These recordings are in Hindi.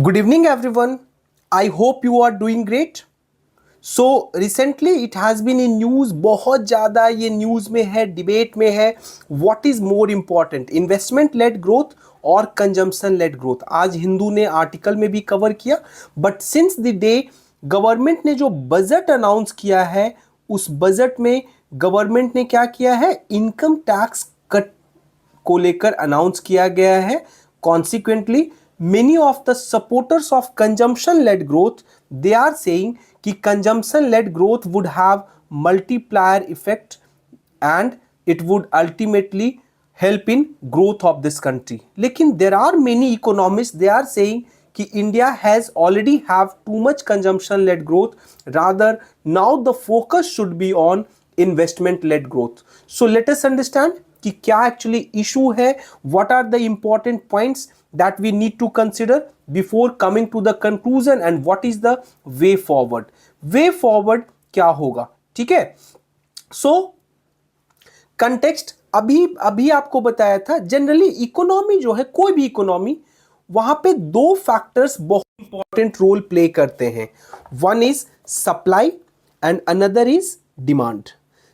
Good evening, everyone. I hope you are doing great. So recently it has been in news, बहुत ज़्यादा ये न्यूज़ में है, डिबेट में है. What is more important, investment led growth और कंजम्पशन लेड ग्रोथ? आज हिंदू ने आर्टिकल में भी कवर किया. But since the day government ने जो बजट अनाउंस किया है, उस बजट में गवर्नमेंट ने क्या किया है, इनकम टैक्स कट को लेकर अनाउंस किया गया है. Consequently many of the supporters of consumption led growth, they are saying कि consumption led growth would have multiplier effect and it would ultimately help in growth of this country. लेकिन there are many economists, they are saying कि India has already have too much consumption led growth, rather now the focus should be on investment led growth. So let us understand कि क्या एक्चुअली इशू है, what are the important points that we need to consider before coming to the conclusion and what is the way forward. Way forward क्या होगा, ठीक है. सो कंटेक्स्ट अभी आपको बताया था. जनरली इकोनॉमी जो है, कोई भी इकोनॉमी, वहां पे दो फैक्टर्स बहुत इंपॉर्टेंट रोल प्ले करते हैं. One is supply and another is demand.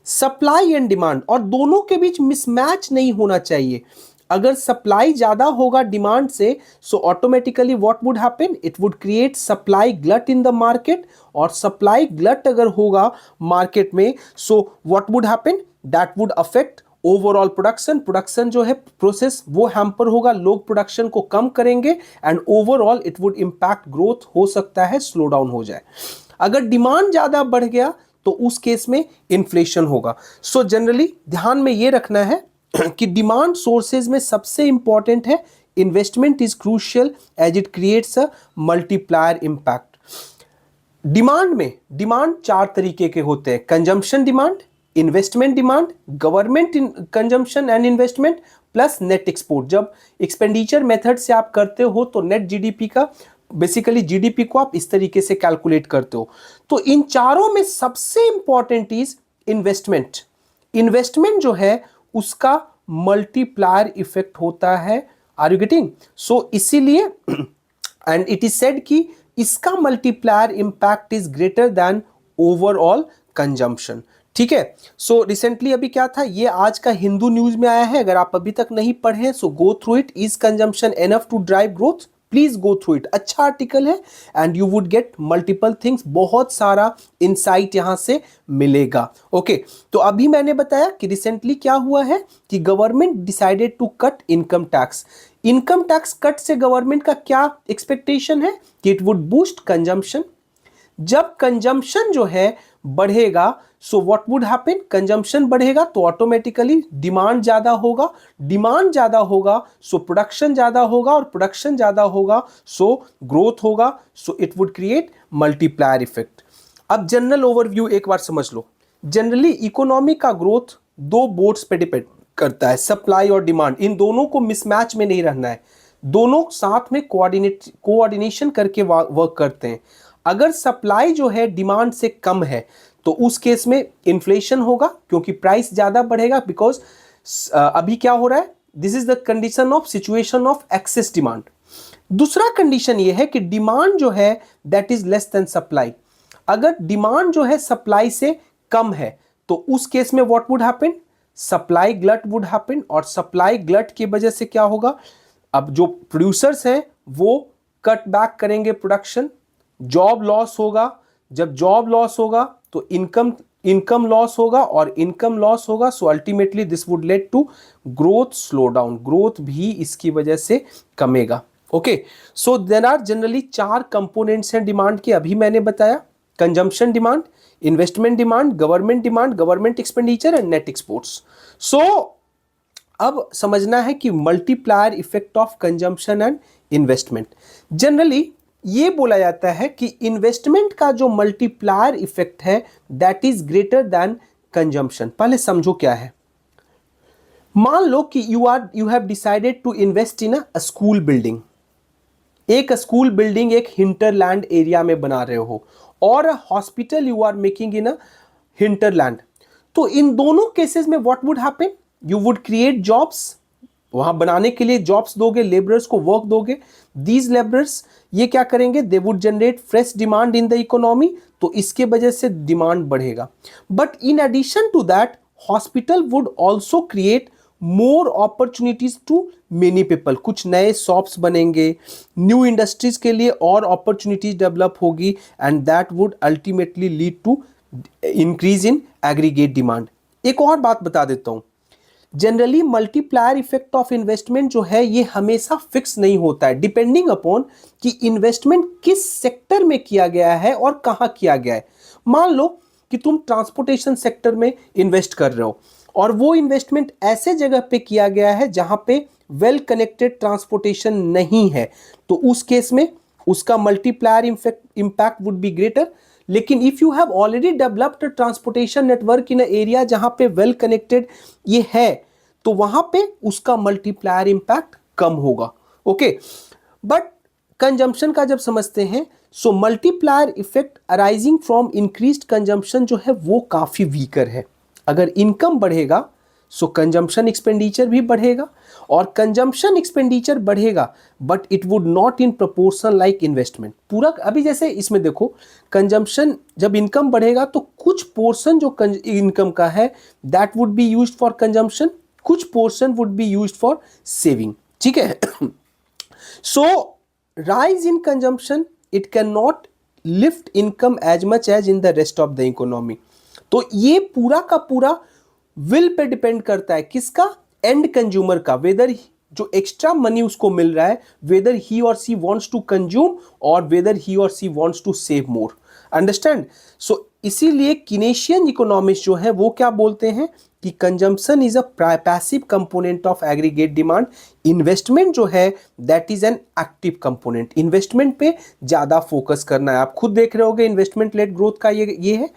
Supply and demand, और दोनों के बीच मिसमैच नहीं होना चाहिए. अगर सप्लाई ज्यादा होगा डिमांड से, so automatically what would happen, it would create supply glut in the market. और सप्लाई ग्लट अगर होगा मार्केट में, सो what would happen, that would affect overall production. Production जो है प्रोसेस वो हैम्पर होगा, लोग प्रोडक्शन को कम करेंगे and overall it would impact growth. हो सकता है स्लो डाउन हो जाए. अगर डिमांड ज्यादा बढ़ गया तो उस केस में इन्फ्लेशन होगा. सो जनरली ध्यान में ये रखना है कि डिमांड सोर्सेज में सबसे इंपॉर्टेंट है investment is crucial as it creates a multiplier impact. Demand चार तरीके के होते हैं: consumption demand, investment demand, government consumption and investment, plus net export. जब एक्सपेंडिचर मेथड से आप करते हो तो नेट जीडीपी का, बेसिकली जीडीपी को आप इस तरीके से कैलकुलेट करते हो. तो इन चारों में सबसे इंपॉर्टेंट इज इन्वेस्टमेंट. इन्वेस्टमेंट जो है उसका मल्टीप्लायर इफेक्ट होता है. Are you getting? सो इसीलिए एंड इट इज सेड कि इसका multiplier impact is greater then overall consumption. ठीक है. सो रिसेंटली अभी क्या था, ये आज का हिंदू न्यूज में आया है. अगर आप अभी तक नहीं पढ़े so go through it. Is consumption enough to drive growth? Please go through it. अच्छा आर्टिकल है and you would get multiple things. बहुत सारा इंसाइट यहां से मिलेगा. ओके. तो अभी मैंने बताया कि रिसेंटली क्या हुआ है कि government decided to cut income tax. Income tax cut से गवर्नमेंट का क्या एक्सपेक्टेशन है कि इट वुड बूस्ट कंजम्पशन. जब कंजम्पशन जो है बढ़ेगा, so what would happen, consumption बढ़ेगा तो ऑटोमेटिकली डिमांड ज्यादा होगा. डिमांड ज्यादा होगा सो प्रोडक्शन ज्यादा होगा, और प्रोडक्शन ज्यादा होगा सो ग्रोथ होगा. So it would create multiplier effect. अब जनरल ओवरव्यू एक बार समझ लो. जनरली इकोनॉमी का ग्रोथ दो बोर्ड्स पे डिपेंड करता है, सप्लाई और डिमांड. इन दोनों को मिसमैच में नहीं रहना है. दोनों साथ में कोऑर्डिनेशन करके वर्क करते हैं. अगर सप्लाई जो है डिमांड से कम है तो उस केस में इन्फ्लेशन होगा, क्योंकि प्राइस ज्यादा बढ़ेगा. बिकॉज अभी क्या हो रहा है, this is the condition of situation of excess demand. दूसरा कंडीशन ये है कि डिमांड जो है that is less than supply. अगर डिमांड जो है सप्लाई से कम है तो उस केस में what would happen, supply glut would happen. और सप्लाई ग्लट की वजह से क्या होगा, अब जो प्रोड्यूसर्स हैं वो कट बैक करेंगे प्रोडक्शन, जॉब लॉस होगा. जब जॉब लॉस होगा तो इनकम लॉस होगा, और इनकम लॉस होगा so ultimately this would lead to growth slow down. Growth भी इसकी वजह से कमेगा. Okay. So there are generally चार कंपोनेंट्स हैं डिमांड के. अभी मैंने बताया consumption demand, investment demand, government expenditure and net exports. So अब समझना है कि multiplier effect of consumption and investment. Generally ये बोला जाता है कि इन्वेस्टमेंट का जो मल्टीप्लायर इफेक्ट है that is greater than consumption. पहले समझो क्या है. मान लो कि you have decided to invest in a school building. एक स्कूल बिल्डिंग एक हिंटरलैंड एरिया में बना रहे हो, और hospital you are making in a hinterland. तो इन दोनों केसेस में what would happen, you would create jobs. वहां बनाने के लिए जॉब्स दोगे, लेबरर्स को वर्क दोगे, दीज लेबरर्स ये क्या करेंगे, they would generate fresh demand in the economy, तो इसके वजह से डिमांड बढ़ेगा। But in addition to that hospital would also create more opportunities to many people, कुछ नए शॉप्स बनेंगे, न्यू इंडस्ट्रीज के लिए और अपॉर्चुनिटीज डेवलप होगी, and that would ultimately lead to increase in aggregate demand. एक और बात बता देता हूं, generally multiplier effect of investment जो है ये हमेशा फिक्स नहीं होता है, डिपेंडिंग अपॉन कि इन्वेस्टमेंट किस सेक्टर में किया गया है और कहां किया गया है। मान लो कि तुम ट्रांसपोर्टेशन सेक्टर में इन्वेस्ट कर रहे हो और वो इन्वेस्टमेंट ऐसे जगह पे किया गया है जहां पे वेल कनेक्टेड ट्रांसपोर्टेशन नहीं है, तो उस केस में उसका multiplier impact would be greater. लेकिन if you have already developed transportation network in area जहां पे वेल कनेक्टेड ये है, तो वहां पे उसका मल्टीप्लायर इंपैक्ट कम होगा। ओके, बट कंजम्पशन का जब समझते हैं, so multiplier effect arising from increased consumption जो है वो काफी वीकर है। अगर इनकम बढ़ेगा सो कंजम्पशन एक्सपेंडिचर भी बढ़ेगा, और कंजम्पशन एक्सपेंडिचर बढ़ेगा but it would not in proportion like investment. पूरा अभी जैसे इसमें देखो, कंजम्पशन जब इनकम बढ़ेगा तो कुछ पोर्शन जो इनकम का है that would be used for consumption, कुछ portion would be used for saving. ठीक है, so rise in consumption it can not lift income as much as in the rest of the economy. तो ये पूरा का पूरा विल पे डिपेंड करता है, किसका, एंड कंज्यूमर का, वेदर जो एक्स्ट्रा मनी उसको मिल रहा है, whether he or she wants to consume or whether he or she wants to save more. Understand? So इसीलिए किनेशियन इकोनॉमिस्ट जो है वो क्या बोलते हैं कि consumption is a passive component of aggregate demand, investment जो है that is an active component. Investment पे ज्यादा फोकस करना है। आप खुद देख रहे होगे इन्वेस्टमेंट लेड ग्रोथ का ये है,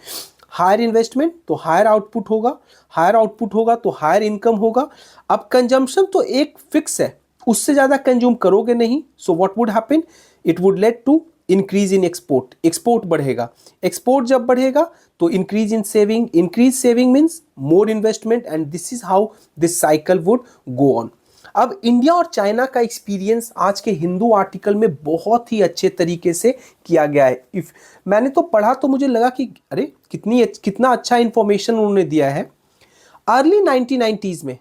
हायर इन्वेस्टमेंट तो हायर आउटपुट होगा, हायर आउटपुट होगा तो हायर इनकम होगा। अब कंजम्पशन तो एक फिक्स है, उससे ज्यादा कंज्यूम करोगे नहीं, so what would happen, it would lead to increase in export, export बढ़ेगा, एक्सपोर्ट जब बढ़ेगा तो increase in saving, increase saving means more investment, and this is how this cycle would go on. अब इंडिया और चाइना का एक्सपीरियंस आज के हिंदू आर्टिकल में बहुत ही अच्छे तरीके से किया गया है। इफ मैंने तो पढ़ा तो मुझे लगा कि अरे कितना अच्छा इंफॉर्मेशन उन्होंने दिया है। अर्ली 1990s में,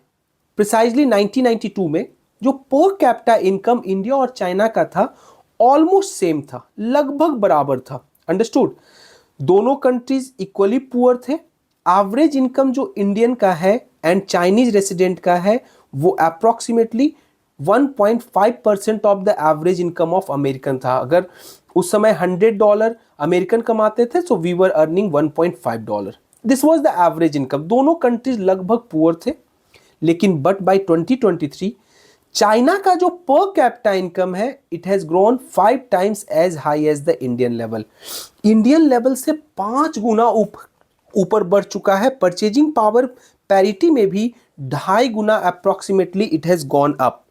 प्रिसाइजली 1992 में, जो पर कैपिटा इनकम इंडिया और चाइना का था ऑलमोस्ट सेम था, लगभग बराबर था। अंडरस्टूड? दोनों कंट्रीज इक्वली पुअर थे। एवरेज इनकम जो इंडियन का है एंड चाइनीज रेसिडेंट का है वो approximately 1.5% of the average income of American था। अगर उस समय $100 अमेरिकन कमाते थे, so we were earning $1.5। This was the average income. दोनों कंट्रीज लगभग पुअर थे, लेकिन बट बाय 2023 चाइना का जो पर कैपिटा इनकम है it has grown 5 times as high as the Indian level. Indian level से 5 गुना ऊपर बढ़ चुका है। परचेजिंग पावर पैरिटी में भी 2.5 गुना approximately it has gone up.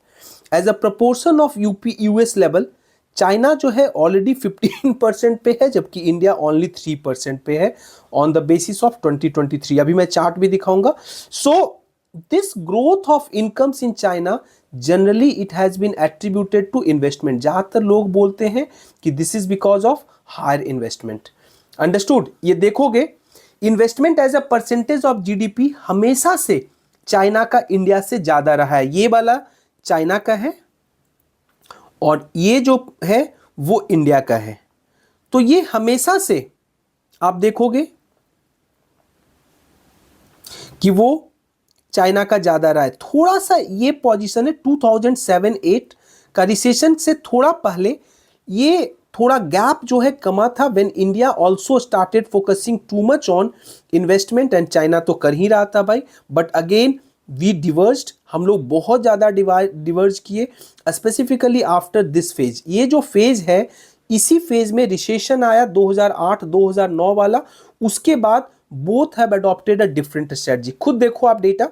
As a proportion of US level, China जो है ऑलरेडी 15% पे है, जबकि इंडिया ओनली 3% पे है ऑन द बेसिस ऑफ 2023। अभी मैं चार्ट भी दिखाऊंगा। So this growth of incomes in China generally it has been attributed to investment. ज्यादातर लोग बोलते हैं कि this is because of higher investment. Understood? ये देखोगे investment as a percentage of GDP हमेशा से चाइना का इंडिया से ज्यादा रहा है। ये वाला चाइना का है और ये जो है वो इंडिया का है। तो ये हमेशा से आप देखोगे कि वो चाइना का ज्यादा रहा है। थोड़ा सा ये पोजीशन है 2007-8 का रिसेशन से थोड़ा पहले, ये थोड़ा गैप जो है कमा था when India also started focusing too much on investment, and China तो कर ही रहा था भाई। बट अगेन वी डिवर्ज्ड, हम लोग बहुत ज़्यादा डिवर्ज किए, स्पेसिफिकली आफ्टर दिस फेज। ये जो फेज है, इसी फेज में रिसेशन आया 2008-2009 वाला। उसके बाद both have adopted a different strategy. खुद देखो आप डेटा,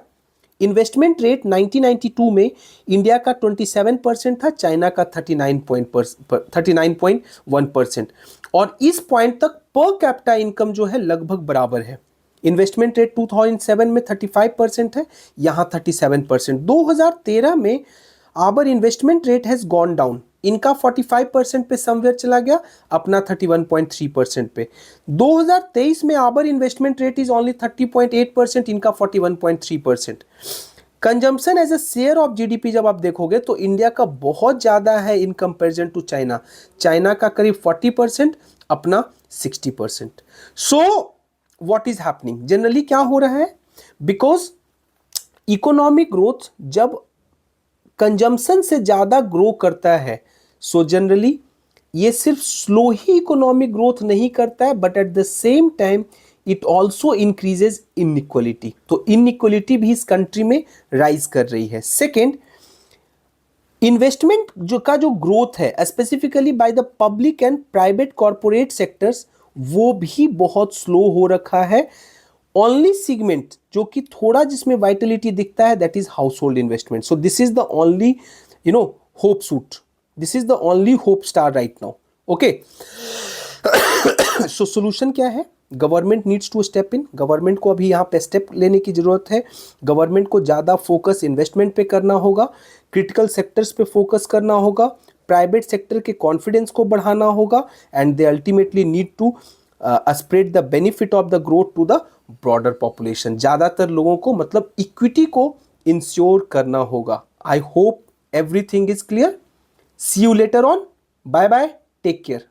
इन्वेस्टमेंट रेट 1992 में इंडिया का 27% था, चाइना का 39.1%, और इस पॉइंट तक पर कैपिटा इनकम जो है लगभग बराबर है। इन्वेस्टमेंट रेट 2007 में 35% है, यहाँ 37%। 2013 में our investment rate has gone down, इनका 45% पे समवेयर चला गया, अपना 31.3% पे। 2023 में our investment rate is only 30.8%, इनका 41.3%। Consumption as a share of GDP जब आप देखोगे तो इंडिया का बहुत ज़्यादा है in comparison to China. China का करीब 40%, अपना 60%। So what is happening, generally क्या हो रहा है, बिकॉज इकोनॉमिक ग्रोथ जब कंजम्पशन से ज़्यादा ग्रो करता है, सो जनरली ये सिर्फ स्लो ही इकोनॉमिक ग्रोथ नहीं करता है, but at the same time it also increases inequality. तो इनइक्वलिटी भी इस कंट्री में राइज कर रही है। सेकेंड, इन्वेस्टमेंट जो ग्रोथ है specifically by the public and private corporate sectors, वो भी बहुत स्लो हो रखा है। ओनली सेगमेंट जो कि थोड़ा जिसमें वाइटलिटी दिखता है, that is household investment. So this is the only hope suit, this is the only hope star right now. Okay, so solution क्या है, government needs to step in. Government को अभी यहाँ पे स्टेप लेने की जरूरत है। गवर्नमेंट को ज़्यादा फोकस इन्वेस्टमेंट पे करना होगा, क्रिटिकल सेक्टर्स पे फोकस करना होगा, प्राइवेट सेक्टर के कॉन्फिडेंस को बढ़ाना होगा, and they ultimately need to spread the benefit of the growth to the broader population. ज़्यादातर लोगों को मतलब इक्विटी को इंश्योर करना होगा। I hope everything is clear. See you later on, bye bye, take care.